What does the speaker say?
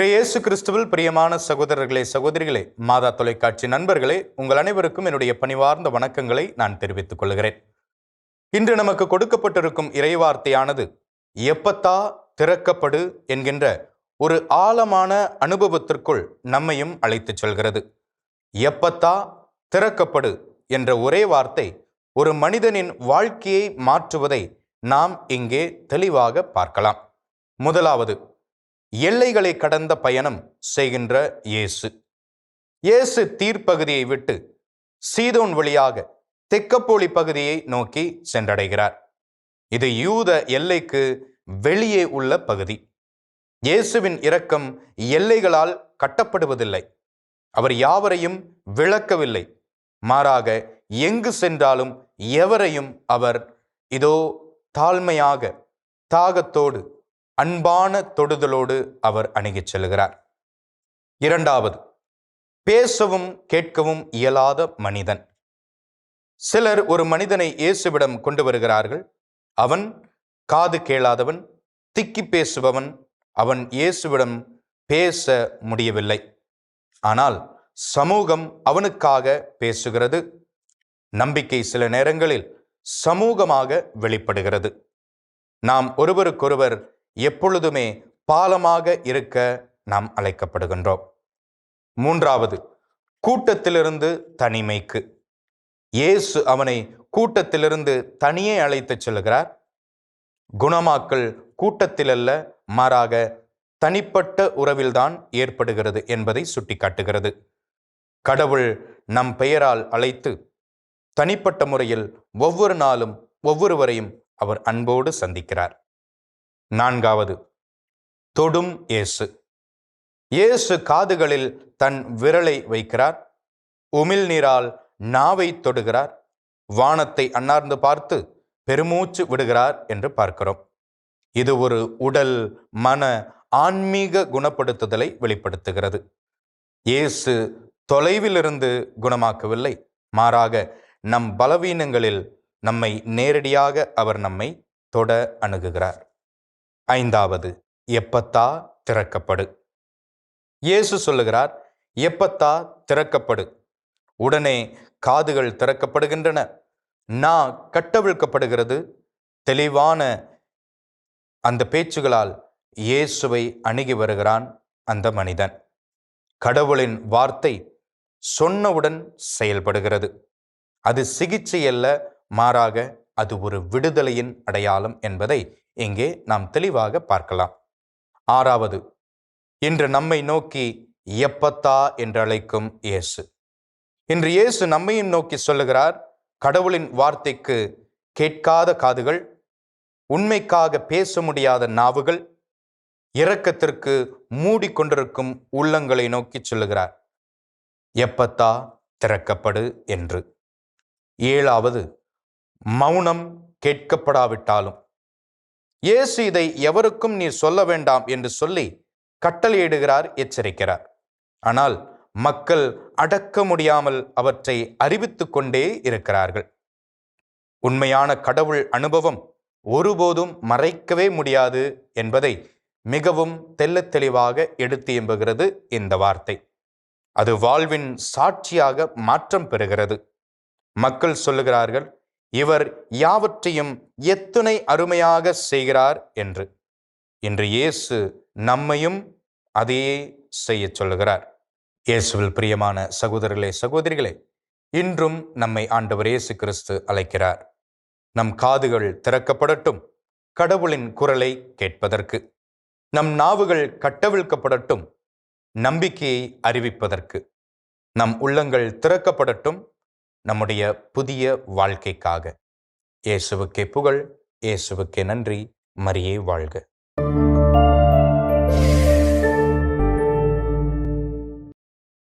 இயேசு கிறிஸ்துவில் பிரியமான சகோதரர்களே, சகோதரிகளே, மாதா தொலைக்காட்சி நண்பர்களே, உங்கள் அனைவருக்கும் என்னுடைய பணிவார்ந்த வணக்கங்களை நான் தெரிவித்துக் கொள்கிறேன். இன்று நமக்கு கொடுக்கப்பட்டிருக்கும் இறைவார்த்தையானது எப்பத்தா திறக்கப்படு என்கின்ற ஒரு ஆழமான அனுபவத்திற்குள் நம்மையும் அழைத்துச் செல்கிறது. எப்பத்தா திறக்கப்படு என்ற ஒரே வார்த்தை ஒரு மனிதனின் வாழ்க்கையை மாற்றுவதை நாம் இங்கே தெளிவாக பார்க்கலாம். முதலாவது, எல்லைகளை கடந்த பயணம் செய்கின்ற இயேசு தீர்ப்பகுதியை விட்டு சீதோன் வழியாக தெக்கப்போலி பகுதியை நோக்கி சென்றடைகிறார். இது யூத எல்லைக்கு வெளியே உள்ள பகுதி. இயேசுவின் இரக்கம் எல்லைகளால் கட்டப்படுவதில்லை. அவர் யாவரையும் விளக்கவில்லை. மாறாக எங்கு சென்றாலும் எவரையும் அவர் இதோ தாழ்மையாக, தாகத்தோடு, அன்பான தொடுதலோடு அவர் அணுகிச் செல்கிறார். இரண்டாவது, பேசவும் கேட்கவும் இயலாத மனிதன். சிலர் ஒரு மனிதனை இயேசுவிடம் கொண்டு வருகிறார்கள். அவன் காது கேளாதவன், திக்கி பேசுபவன். அவன் இயேசுவிடம் பேச முடியவில்லை. ஆனால் சமூகம் அவனுக்காக பேசுகிறது. நம்பிக்கை சில நேரங்களில் சமூகமாக வெளிப்படுகிறது. நாம் ஒருவருக்கொருவர் எப்பொழுதுமே பாலமாக இருக்க நாம் அழைக்கப்படுகின்றோம். மூன்றாவது, கூட்டத்திலிருந்து தனிமைக்கு. இயேசு அவனை கூட்டத்திலிருந்து தனியே அழைத்துச் செல்கிறார். குணமாக்கல் கூட்டத்தில் அல்ல, மாறாக தனிப்பட்ட உறவில்தான் ஏற்படுகிறது என்பதை சுட்டிக்காட்டுகிறது. கடவுள் நம் பெயரால் அழைத்து தனிப்பட்ட முறையில் ஒவ்வொரு நாளும் ஒவ்வொருவரையும் அவர் அன்போடு சந்திக்கிறார். நான்காவது, தொடும் இயேசு காதுகளில் தன் விரலை வைக்கிறார். உமிழ்நீரால் நாவை தொடுகிறார். வானத்தை அண்ணார்ந்து பார்த்து பெருமூச்சு விடுகிறார் என்று பார்க்கிறோம். இது ஒரு உடல், மன, ஆன்மீக குணப்படுத்துதலை வெளிப்படுத்துகிறது. இயேசு தொலைவிலிருந்து குணமாக்கவில்லை. மாறாக நம் பலவீனங்களில் நம்மை நேரடியாக அவர் நம்மை தொட அணுகுகிறார். ஐந்தாவது, எப்பத்தா திறக்கப்படு. இயேசு சொல்லுகிறார், எப்பத்தா திறக்கப்படு. உடனே காதுகள் திறக்கப்படுகின்றன. நா கட்டவிழ்க்கப்படுகிறது. தெளிவான அந்த பேச்சுகளால் இயேசுவை அணுகி வருகிறான் அந்த மனிதன். கடவுளின் வார்த்தை சொன்னவுடன் செயல்படுகிறது. அது சிகிச்சை அல்ல, மாறாக அது ஒரு விடுதலையின் அடையாளம் என்பதை இங்கே நாம் தெளிவாக பார்க்கலாம். ஆறாவது, இன்று நம்மை நோக்கி எப்பத்தா என்று அழைக்கும் இயேசு. இன்று இயேசு நம்மையும் நோக்கி சொல்லுகிறார், கடவுளின் வார்த்தைக்கு கேட்காத காதுகள், உண்மைக்காக பேச முடியாத நாவுகள், இரக்கத்திற்கு மூடிக்கொண்டிருக்கும் உள்ளங்களை நோக்கி சொல்லுகிறார், எப்பத்தா திறக்கப்படு என்று. ஏழாவது, மௌனம் கேட்கப்படாவிட்டாலும். இயேசு இதை எவருக்கும் நீ சொல்ல வேண்டாம் என்று சொல்லி கட்டளையிடுகிறார், எச்சரிக்கிறார். ஆனால் மக்கள் அடக்க முடியாமல் அவற்றை அறிவித்துக் கொண்டே இருக்கிறார்கள். உண்மையான கடவுள் அனுபவம் ஒருபோதும் மறைக்கவே முடியாது என்பதை மிகவும் தெள்ளத் தெளிவாக எடுத்து எம்புகிறது இந்த வார்த்தை. அது வாழ்வின் சாட்சியாக மாற்றம் பெறுகிறது. மக்கள் சொல்லுகிறார்கள், இவர் யாவற்றையும் எத்தனை அருமையாக செய்கிறார் என்று. இன்று இயேசு நம்மையும் அதையே செய்ய சொல்லுகிறார். இயேசுவில் பிரியமான சகோதரர்களே, சகோதரிகளே, இன்றும் நம்மை ஆண்டவர் இயேசு கிறிஸ்து அழைக்கிறார். நம் காதுகள் திறக்கப்படட்டும் கடவுளின் குரலை கேட்பதற்கு. நம் நாவுகள் கட்டவிழ்க்கப்படட்டும் நம்பிக்கையை அறிவிப்பதற்கு. நம் உள்ளங்கள் திறக்கப்படட்டும் நம்முடைய புதிய வாழ்க்கைக்காக. இயேசுவுக்கே புகழ், இயேசுவுக்கே நன்றி. மரியே வாழ்க.